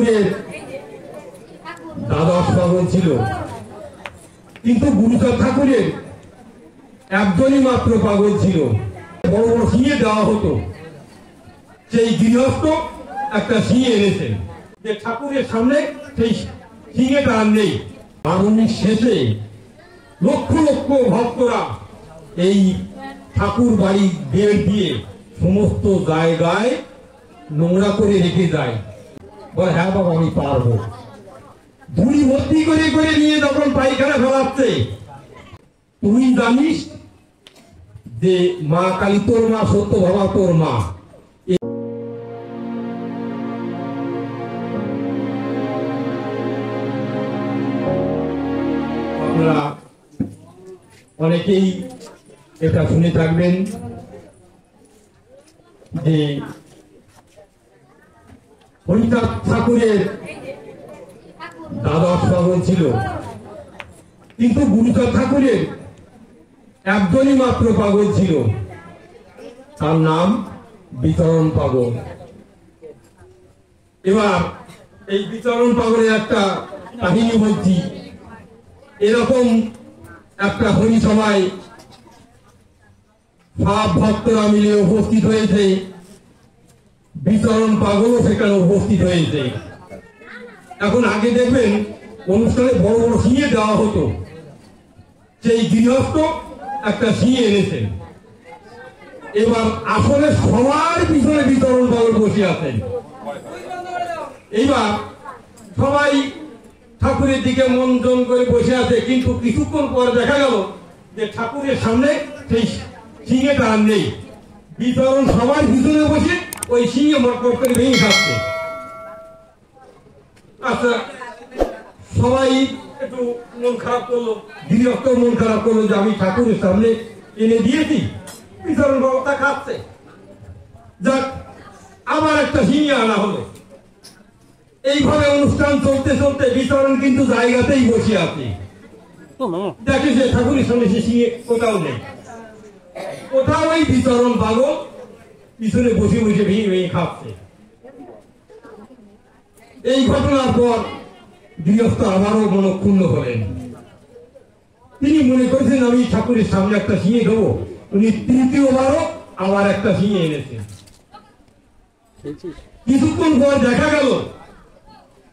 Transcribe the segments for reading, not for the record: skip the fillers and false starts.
ঠাকুরের দ্বাদশ পাগল ছিল, কিন্তু গুরুচাঁদ ঠাকুরের একজনই মাত্র পাগল ছিল। বড় বড় সিঁয়ে দেওয়া হতো, সেই গৃহস্থ একটা সিঁয়ে এনেছেন, যে ঠাকুরের সামনে সেই সিঁয়েটা আর নেই। আরণ্যের শেষে লক্ষ লক্ষ ভক্তরা এই ঠাকুর বাড়ি বের দিয়ে সমস্ত জায়গায় নোংরা করে রেখে যায়। বলে হ্যাঁ বাবা আমি পারবো। ধুলি ভর্তি করে করে নিয়ে যখন পায়খানা ফেলাচ্ছে, তুই জানিস যে মা কালী তোর মা, সত্য ভাবা তোর মা। আপনারা অনেকেই এটা শুনে থাকবেন যে হরিচাঁদ ঠাকুরের দ্বাদশ পাগল ছিল, কিন্তু গুরুচাঁদ ঠাকুরের একজনই মাত্র পাগল ছিল, তার নাম বিচরণ পাগল। এবার এই বিচরণ পাগলের একটা কাহিনী বলছি। এরকম একটা হরি সভায় সব ভক্তরা মিলে উপস্থিত হয়েছে, বিচরণ পাগলও সেখানে উপস্থিত হয়েছে। এখন আগে দেখবেন অনুষ্ঠানে বড় বড় সিঁয়ে দেওয়া হতো, সেই গৃহস্থ একটা সিঁয়ে এনেছেন। এবার আসলে সবার পিছনে বিচরণ পাগল বসে আছেন। এইবার সবাই ঠাকুরের দিকে মন করে বসে আছে, কিন্তু কিছুক্ষণ পরে দেখা গেল যে ঠাকুরের সামনে সেই সিঁয়েটা আর নেই। বিচরণ সবার পিছনে বসে ওই সিঁয়ে মটমট করে ভেঙে খাচ্ছে। আচ্ছা, সবাই একটু মন খারাপ করলো, গৃহস্থ মন খারাপ করলো যে আমি ঠাকুরের সামনে এনে দিয়েছি, বিচরণ বাবাটা খাচ্ছে। যাক, আবার একটা সিঁয়ে আনা হলো। এইভাবে অনুষ্ঠান চলতে চলতে বিচরণ কিন্তু জায়গাতেই বসে আছে। দেখে যে ঠাকুরের সামনে সে সিঁয়ে কোথাও নেই, কোথাও ওই বিচরণ পাগল পিছনে বসে বসে ভেঙে ভেঙে খাচ্ছে। এই ঘটনার পর গৃহস্থ আবারও মনক্ষুণ্ণ হলেন। তিনি মনে করেছেন আমি ঠাকুরের সামনে একটা সিঁয়ে দেবো। উনি তৃতীয়বারও আবার একটা সিঁয়ে এনেছেন। কিছুক্ষণ পর দেখা গেল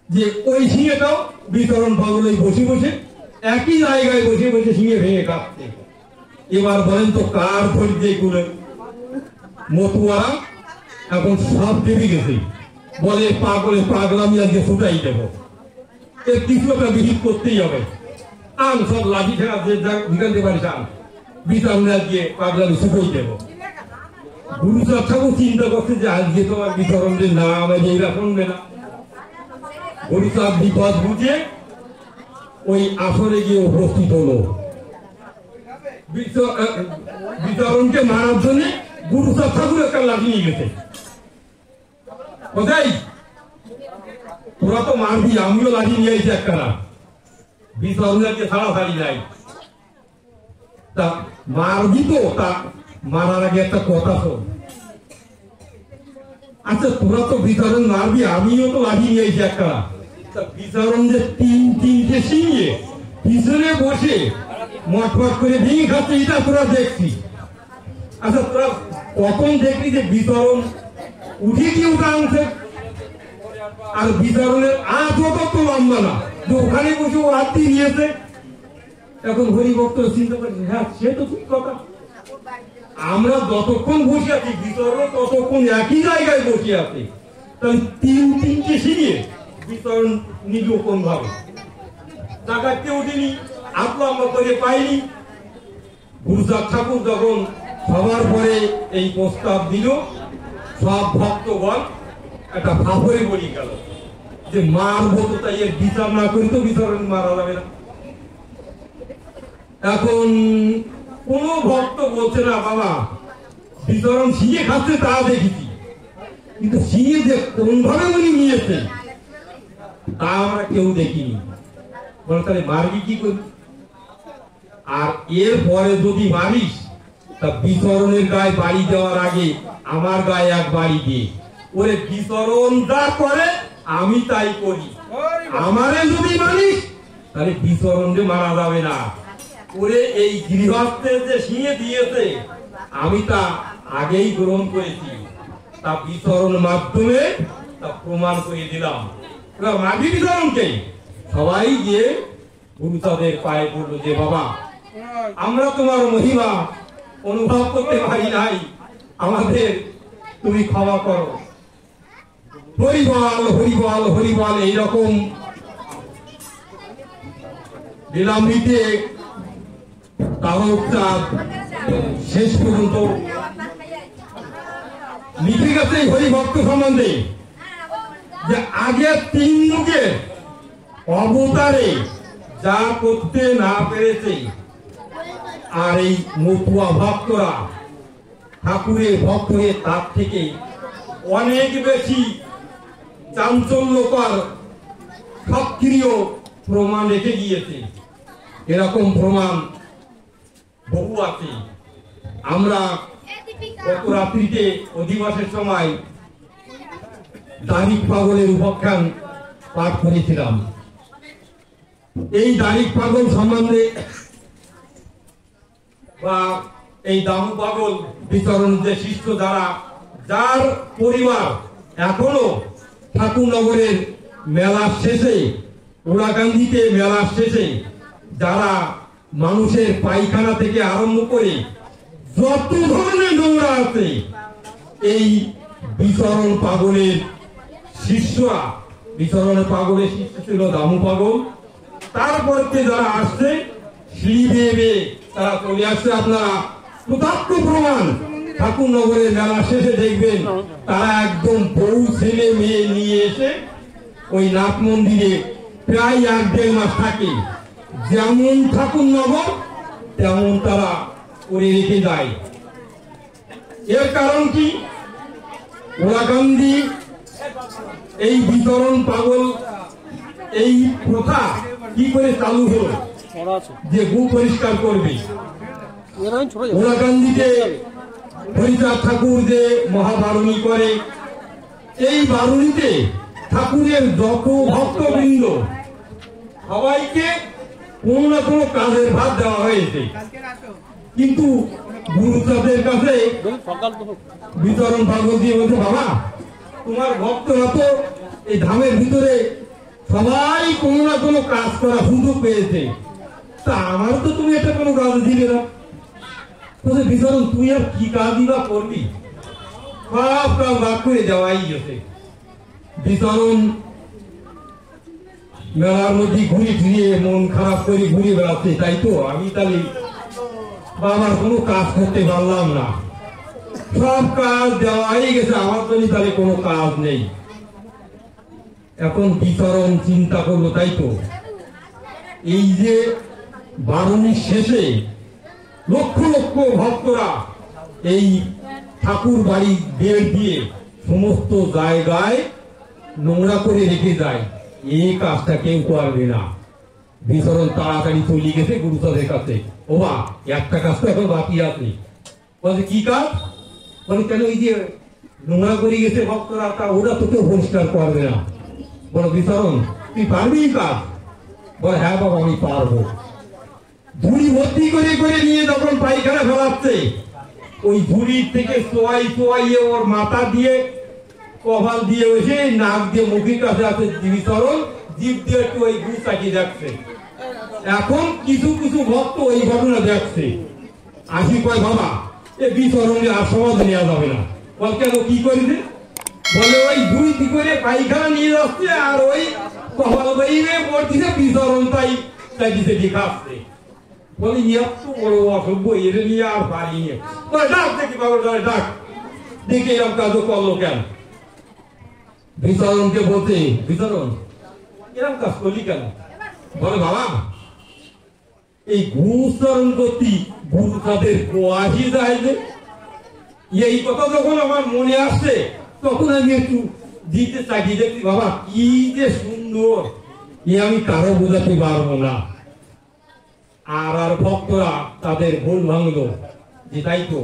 যে ওই সিঁয়েটাও বিচরণ পাগল বসে বসে একই জায়গায় বসে বসে সিঁয়ে ভেঙে খাচ্ছে। এবার বলেন তো কার ধৈর্যে গুলো? মতুয়ারা এখন সব দেবে গেছে, বলে পাগলে পাগলামি আজকে ফুটাই দেবো, এর কিছু একটা বিহিত করতেই হবে। আন সব লাঠি ঠেকা দিতে পারিস, আন বিচরণে আজকে পাগলামি শুকাই দেবো। গুরুচাঁদ ঠাকুর চিন্তা করছে যে আজকে তোমার বিচরণের নাম এইরা শুনবে না। গুরুচাঁদ বিপদ বুঝে ওই আসরে গিয়ে উপস্থিত হলো। বিচরণকে মারার জন্য গুরুচাঁদ ঠাকুর একটা লাঠি নিয়ে গেছে। কোথায় তোরা তো মারবি, আমিও লাঠি নিয়ে আইছি একটা। বিচরণকে ছাড়া ছাড়ি নাই, তা মারবি তো, তা মারার আগে একটা কথা শোন। আচ্ছা তোরা তো বিচরণ মারবি, আমিও তো লাঠি নিয়ে আইছি একটা। বিচরণ যে তিনটে সিঁয়ে পিছনে বসে মটমট করে ভেঙে খাচ্ছে, এটা তোরা দেখছি। আচ্ছা তোরা কখন দেখলি যে বিচরণ উঠে গিয়ে ওটা আনছে? আর বিচরণের আজও তো লম্বা না যে ওখানে বসে ও হাত দিয়ে নিয়েছে। এখন হরিভক্ত চিন্তা করছে, হ্যাঁ সে তো ঠিক কথা, আমরা যতক্ষণ বসে আছি বিচরণ ততক্ষণ একই জায়গায় বসে আছে, তাহলে তিনটে সিঁয়ে বিচরণ নিল কোন ভাবে? টাকাতে উঠিনি, আপলো আমরা করে পাইনি। গুরুচাঁদ ঠাকুর যখন সবার পরে এই প্রস্তাব দিল, সব ভক্তগণ একটা ফাফরে বলি গেল যে মারবো তো, তাই এর বিচার না করি তো বিচরণ মারা যাবে না। এখন কোন ভক্ত বলছে না বাবা বিচরণ সিঁয়ে খাচ্ছে তা দেখেছি, কিন্তু সিঁয়ে যে কোন ভাবে উনি নিয়েছে তা আমরা কেউ দেখিনি। বলে তাহলে মারবি কি করি? আর এর পরে যদি মারিস তা বিচরণের গায়ে বাড়ি দেওয়ার আগে আমার গায়ে এক বাড়ি দিয়ে, ওরে বিচরণ যা করে আমি তাই করি। আমারে যদি মানিস তাহলে বিচরণে মারা যাবে না। ওরে এই গৃহস্থের যে শিঙে দিয়েছে আমি তা আগেই গ্রহণ করেছি, তা বিচরণ মাধ্যমে তা প্রমাণ করে দিলাম। এবার মাঝি বিচরণকে সবাই গিয়ে গুরুচাঁদের পায়ে পড়লো যে বাবা আমরা তোমার মহিমা অনুভব করতে পারি নাই, আমাদের তুমি ক্ষমা করো। হরিবল হরিবল হরিবল এইরকম বিলম্বিতে তারকচাঁদ শেষ পর্যন্ত লিখে গেছে হরিভক্ত সম্বন্ধে যে আগে 3 যুগের অবতারে যা করতে না পেরেছে আর এই মতুয়া ভক্তরা ঠাকুরের ভক্ত হয়ে তার থেকে অনেক বেশি চাঞ্চল্যকর সক্রিয় প্রমাণ রেখে গিয়েছে। এরকম প্রমাণ বহু আছে। আমরা গত রাত্রিতে অধিবাসের সময় দারিক পাগলের উপাখ্যান পাঠ করেছিলাম। এই দারিক পাগল সম্বন্ধে বা এই দামু পাগল বিচরণ যে শিষ্য যার পরিবার এখনো ঠাকুরনগরের মেলার শেষে ওরাকান্দিতে মেলার শেষে যারা মানুষের পায়খানা থেকে আরম্ভ করে যত ধরনের নোংরা আছে এই বিচরণ পাগলের শিষ্যরা, বিচরণ পাগলের শিষ্য ছিল দামু পাগল। তারপরে যারা আসছে সিঁড়ি বেয়ে তারা চলে আসছে। আপনারা প্রত্যক্ষ প্রমাণ ঠাকুরনগরের মেলা শেষে দেখবেন তারা একদম বউ ছেলে মেয়ে নিয়ে এসে ওই নাথ মন্দিরে প্রায় 1-1.5 মাস থাকে। যেমন ঠাকুরনগর তেমন তারা করে রেখে যায়। এর কারণ কি? ওরাকান্দি এই বিচরণ পাগল এই প্রথা কি করে চালু হলো যে গু পরিষ্কার করবে। ওরাকান্দিতে হরিচাঁদ ঠাকুর যে মহাবারণী করে, এই বারণীতে ঠাকুরের যত ভক্তবৃন্দ সবাইকে কোন না কোনো কাজের ভাত দেওয়া হয়েছে। কিন্তু গুরুচাঁদের কাছে বিচরণ পাগল দিয়ে বলছে বাবা তোমার ভক্তরা তো এই ধামের ভিতরে সবাই কোনো না কোনো কাজ করা সুযোগ পেয়েছে, তা আমার তো তুমি এটা কোনো কাজ দিলে না। বিচরণ তুই আর কি কাজই বা করবি, সব কাজ ভাগ করে দেওয়াই গেছে। বিচরণ মেলার মধ্যে ঘুরে ফিরিয়ে মন খারাপ করে ঘুরে বেড়াচ্ছে, তাই তো আমি তাহলে বাবার কোনো কাজ করতে পারলাম না, সব কাজ দেওয়াই গেছে, আমার জন্য তাহলে কোনো কাজ নেই। এখন বিচরণ চিন্তা করলো তাই তো এই যে বারণীর শেষে লক্ষ লক্ষ ভক্তরা এই ঠাকুর বাড়ি বের দিয়ে সমস্ত জায়গায় নোংরা করে রেখে যায়, এই কাজটা কেউ করবে না। বিচরণ তাড়াতাড়ি চলে গেছে গুরুচাঁদের কাছে, ও বা একটা কাজ তো এখন বাকি আছে। বলছে কি কাজ? বলে কেন এই যে নোংরা করে গেছে ভক্তরা, তা ওরা তো কেউ পরিষ্কার করবে না। বলো বিচরণ তুই পারবি কাজ? বলে হ্যাঁ বাবা আমি পারবো। ধুড়ি ভর্তি করে করে নিয়ে যখন পায়খানা ফেলাচ্ছে, ওই ধুড়ির থেকে চোয়াইয়ে ওর মাথা দিয়ে কপাল দিয়ে এসে নাক দিয়ে মুখের কাছে আছে বিচরণ, জিভ দিয়ে একটু ওই গু চাকিয়ে যাচ্ছে। এখন কিছু কিছু ভক্ত ওই ঘটনা দেখছে, আসি কয় বাবা এ বিচরণে আর সমাজ নেওয়া যাবে না। বল কেন কি করেছে? বলে ওই দুই কি করে পায়খানা নিয়ে যাচ্ছে আর ওই কপাল বাইরে পড়ছে বিচরণ তাই চাকিয়ে খাচ্ছে। বলে এত বড় অসভ্য, এর নিয়ে আর পারি ডাক দেখি বাবা ডাক দেখে এরকম কাজও করলো কেন? বিচরণকে বলতে বিচরণ এরকম কাজ করলি কেন? বলে বাবা এই গুরুচরণ করতে গুরুচাঁদের কোয়াশি যায় যে, এই কথা যখন আমার মনে আসছে তখন আমি একটু দিতে চাকিয়ে দেখছি বাবা কি যে সুন্দর, এ আমি কারো বোঝাতে পারবো না। আর আর ভক্তরা তাদের ভুল ভাঙলো যে তাই তো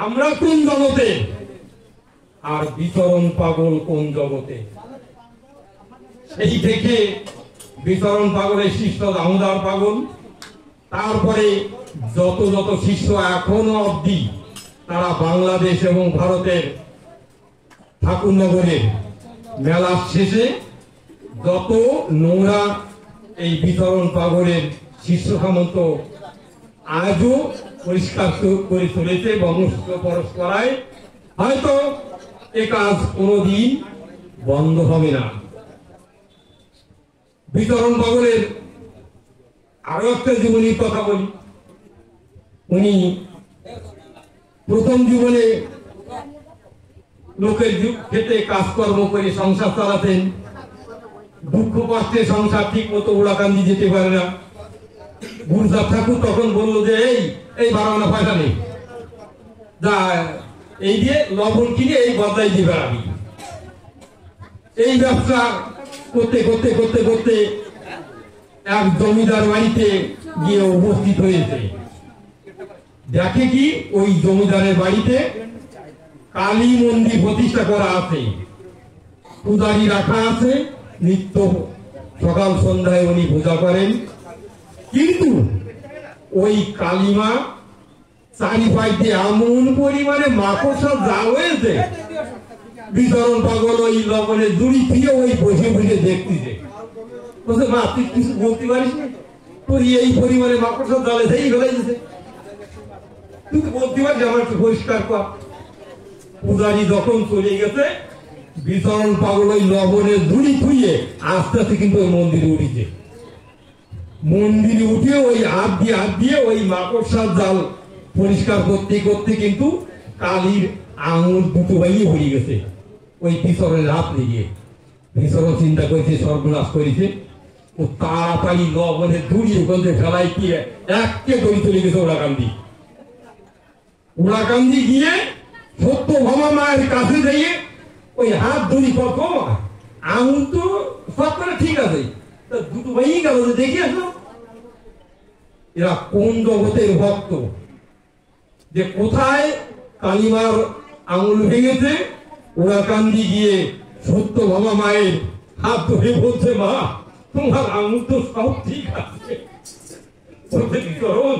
আমরা কোন জগতে আর বিচরণ পাগল কোন জগতে। এই থেকে বিচরণ পাগলের শিষ্য দামোদর পাগল, তারপরে যত যত শিষ্য এখনো অবধি তারা বাংলাদেশ এবং ভারতের ঠাকুরনগরের মেলা শেষে যত নোংরা এই বিচরণ পাগলের শিষ্য সামন্ত আজও পরিষ্কার করে চলেছে বংশ পরস্পরায়, হয়তো এ কাজ কোনোদিন বন্ধ হবে না। বিচরণ পাগলের আরো একটা জীবনীর কথা বলি। উনি প্রথম জীবনে লোকের খেতে কাজকর্ম করে সংসার চালাতেন। দুঃখ কষ্টে সংসার ঠিক মতো উড়াকান্দি যেতে পারে না। গুরুচাঁদ ঠাকুর তখন বললো যে এই 12 আনা পয়সা নেই, যা এই দিয়ে লবণ কিনে এই বদলাই দিয়ে বেড়াবি। এই ব্যবসা করতে করতে করতে করতে এক জমিদার বাড়িতে গিয়ে উপস্থিত হয়েছে। দেখে কি ওই জমিদারের বাড়িতে কালী মন্দির প্রতিষ্ঠা করা আছে, পূজারি রাখা আছে, নিত্য সকাল সন্ধ্যায় উনি পূজা করেন। কিন্তু ওই কালীমা চারিপাশে এমন পরিমাণে মাকড়সা যা হয়েছে, বিচরণ পাগল ওই লবণের জুড়ি দিয়ে ওই বসে বসে দেখতেছে। বলছে, মা তুই কিছু বলতে পারিস না? তোর এই পরিমাণে মাকড়সা জালে সেই ফেলাইছে, তুই তো বলতে পারিস আমার একটু পরিষ্কার কর। পূজারি যখন চলে গেছে, বিচরণ পাগল ওই লবণের জুড়ি ধুয়ে আস্তে আস্তে কিন্তু ওই মন্দিরে উঠেছে। মন্দিরে উঠে ওই হাত দিয়ে ওই মাকড়সার জাল পরিষ্কার করতে করতে কিন্তু কালীর আঙুল দুটো বাইয়ে হয়ে গেছে ওই বিচরণের হাত লেগে। বিচরণ চিন্তা করেছে সর্বনাশ করেছে, ও তাড়াতাড়ি লবণের ধুড়ি ওখানে ফেলাই দিয়ে একে দড়ি চলে গেছে ওড়াকান্দি গিয়ে সত্যভামা মায়ের কাছে যাইয়ে ওই হাত ধরি কত আঙুল তো সব করে ঠিক আছে, দুটো বাইয়ে গেল, দেখে আসো এরা কোন জগতের ভক্ত, যে কোথায় কালিমার আঙুল ভেঙেছে। ওড়াকান্দি গিয়ে সত্যভামা মায়ের হাত ধরে বলছে, মা তোমার আঙুল তো সব ঠিক আছে। বিচরণ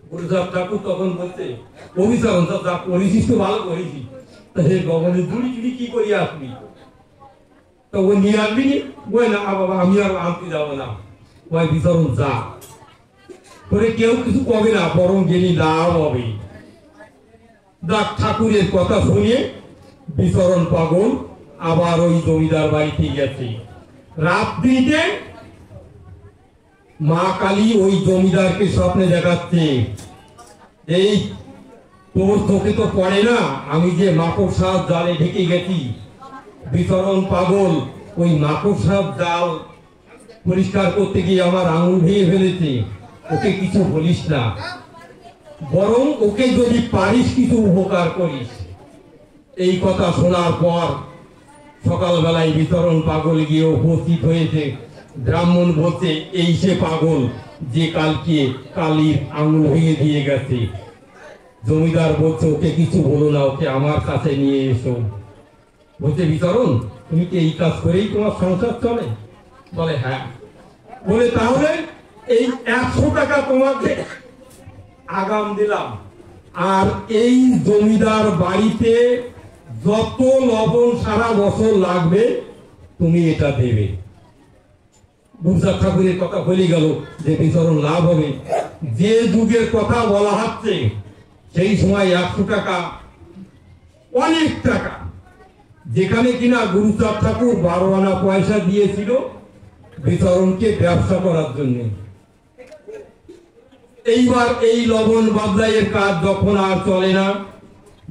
গুরুচাঁদ ঠাকুর তখন বলছে, অভিচরণ যা করেছিস তো ভালো করেছিস, তা সে গগনের জুড়ি চুড়ি কি করি আপনি? তো ও নিয়ে আসবি নি? বই না বাবা, আমি আর আনতে যাবো না। ওই বিচরণ যা করে, কেউ কিছু কবে না, বরং গেলি লাভ হবে। ডাক ঠাকুরের কথা শুনিয়ে বিচরণ পাগল আবার ওই জমিদার বাড়িতে গেছে। রাত্রিতে মা কালী ওই জমিদারকে স্বপ্নে দেখাচ্ছে, এই তোর চোখে তো পড়ে না আমি যে মাকড়সার জালে ঢেকে গেছি। বিচরণ পাগল ওই মাকড়সার জাল পরিষ্কার করতে গিয়ে আমার আঙুল ভেঙে ফেলেছে, ওকে কিছু বলিস না, বরং ওকে যদি পারিস কিছু উপকার করিস। এই কথা শোনার পর সকালবেলায় বিচরণ পাগল গিয়ে উপস্থিত হয়েছে। ব্রাহ্মণ বলছে, এই সে পাগল যে কালকে কালীর আঙুল ভেঙে দিয়ে গেছে। জমিদার বলছে, ওকে কিছু বলো না, ওকে আমার কাছে নিয়ে এসো। বলছে, বিচরণ তুমি কি এই কাজ করেই তোমার সংসার চলে? বলে, হ্যাঁ। বলে, তাহলে এই 100 টাকা তোমাকে আগাম দিলাম, আর এই জমিদার বাড়িতে যত লবণ সারা বছর লাগবে তুমি এটা দেবে। গুরুচাঁদ ঠাকুরের কথা বলে গেল যে বিচরণ লাভ হবে। যে যুগের কথা বলা হচ্ছে সেই সময় 100 টাকা অনেক টাকা, যেখানে কিনা গুরুচাঁদ ঠাকুর 12 আনা পয়সা দিয়েছিল বিচরণকে ব্যবসা করার জন্য। এইবার এই লবণ বদলাইয়ের কাজ যখন আর চলে না,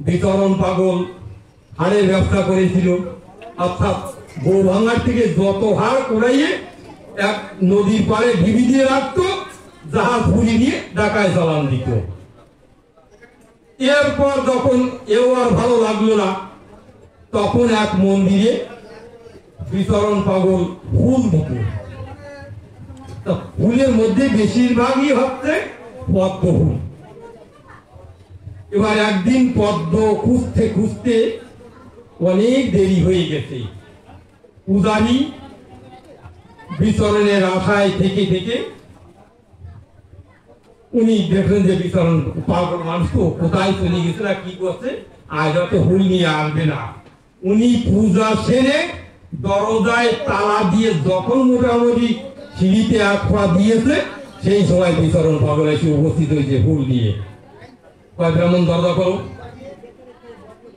বিচরণ পাগল হাড়ের ব্যবসা করেছিল, অর্থাৎ গৌভাঙ্গার থেকে যত হাড় কোড়াইয়ে এক নদীর পাড়ে ঢিবি দিয়ে রাখতো, জাহাজ ঘুরি নিয়ে ঢাকায় চালান দিত। এরপর যখন এও আর ভালো লাগলো না, তখন এক মন্দিরে বিচরণ পাগল ফুল দিত। ফুলের মধ্যে বেশিরভাগই হচ্ছে পদ্ম ফুল। এবার একদিন পদ্ম খুঁজতে খুঁজতে অনেক দেরি হয়ে গেছে। পূজারী বিচরণের আশায় থেকে থেকে উনি দেখলেন যে বিচরণ পাগল মানুষ তো কোথায় চলে গেছে না কি করছে, আজ তো হুল নিয়ে আসবে না। উনি পূজা সেরে দরজায় তালা দিয়ে যখন মোটামুটি সিঁড়িতে এক পা দিয়েছে, সেই সময় বিচরণ পাগল এসে উপস্থিত হয়েছে ফুল দিয়ে। কয় ব্রাহ্মণ দরজা করো,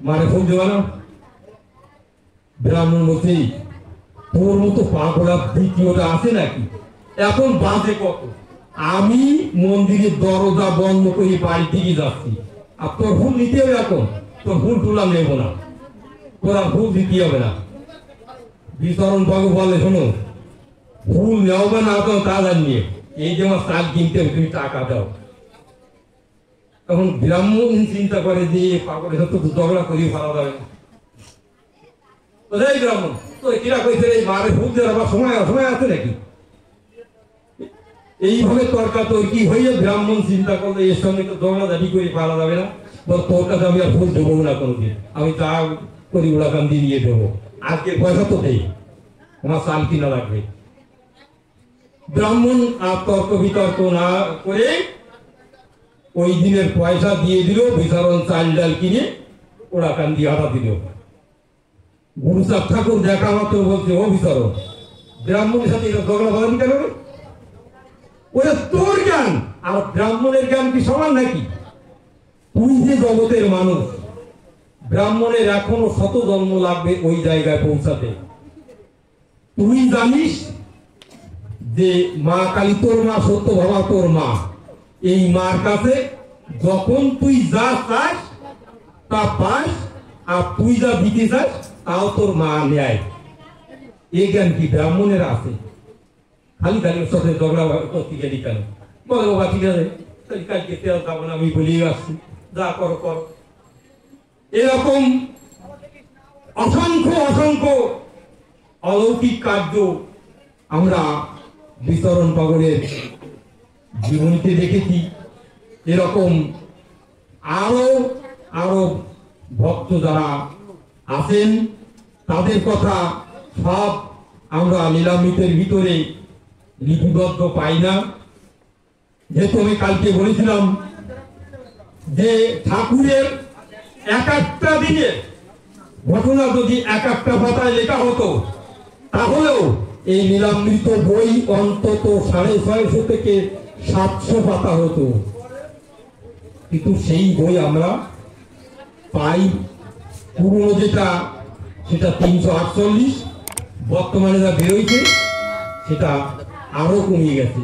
মানে ফুল দেবে না। ব্রাহ্মণ বলছে তোর মতো পাগলা দ্বিতীয়টা আছে নাকি, এখন বাজে কত, আমি মন্দিরের দরজা বন্ধ করে বাড়ি দিকে যাচ্ছি, আর তোর ফুল নিতে হবে, এখন তোর ফুল টুলাম নেব না, তোর আর ফুল দিতে হবে না। বিচরণ বাবু বলে শোনো, ফুল নেও বা না দাও তা জানিয়ে, এই যে আমার চাল কিনতে তুমি টাকা দাও। তখন ব্রাহ্মণ চিন্তা করে যে পাগলের সাথে তো ঝগড়া করিয়ে ফেলা যাবে না। ব্রাহ্মণ তো কিরা কইছে এই মারে ফুল দেওয়ার আবার সময় আছে নাকি, এইভাবে তর্কাতর্কি হয়ে ব্রাহ্মণ চিন্তা করলে এর সঙ্গে তো ঝগড়া দাবি করে পালা যাবে না, তোর কাছে আমি আর ফুল দেবো না কোনোদিন, আমি তা করি ওরা কান দিয়ে দেবো, আজকে পয়সা তো দেই, আমার চাল কিনা লাগবে। ব্রাহ্মণ আর তর্ক বিতর্ক না করে ওই দিনের পয়সা দিয়ে দিল, বিচরণ চাল ডাল কিনে ওরা কান দিয়ে হাতা দিল। গুরুচাঁদ ঠাকুর দেখা মাত্র বলছে, ও বিচরণ, ব্রাহ্মণের সাথে এটা ঝগড়া বাঁধানি কেন? ওরা তোর জ্ঞান আর ব্রাহ্মণের জ্ঞান কি সমান নাকি? তুই যে জগতের মানুষ, ব্রাহ্মণের এখনো শত জন্ম লাগবে ওই জায়গায় পৌঁছাতে। তুই জানিস যে মা কালী তোর মা, সত্য ভাবা তোর মা, এই মার কাছে যখন তুই যা চাস তা পাস, আর তুই যা দিতে চাস তাও তোর মা নেয়। এই জ্ঞান কি ব্রাহ্মণের আছে? খালি খালি ওর সাথে ঝগড়া করতে গেলি কেন? বলে বাবা ঠিক আছে, কালকে তেল যাবো না, আমি বলিয়ে আসছি, যা করো কর। এরকম অসংখ্য অসংখ্য অলৌকিক কার্য আমরা বিচরণ পাগলের জীবনীতে দেখেছি। এরকম আরো আরো ভক্ত যারা আছেন তাদের কথা সব আমরা লীলামৃতের ভিতরে লিপিবদ্ধ পাই না। যেহেতু আমি কালকে বলেছিলাম যে ঠাকুরের এক একটা দিনে ঘটনা যদি এক একটা পাতায় লেখা হতো, তাহলেও এই লীলামৃত বই অন্তত 650 থেকে 700 পাতা হতো, কিন্তু সেই বই আমরা পাই পুরনো যেটা সেটা 348, বর্তমানে যা বেরোইছে সেটা আরো কমিয়ে গেছে।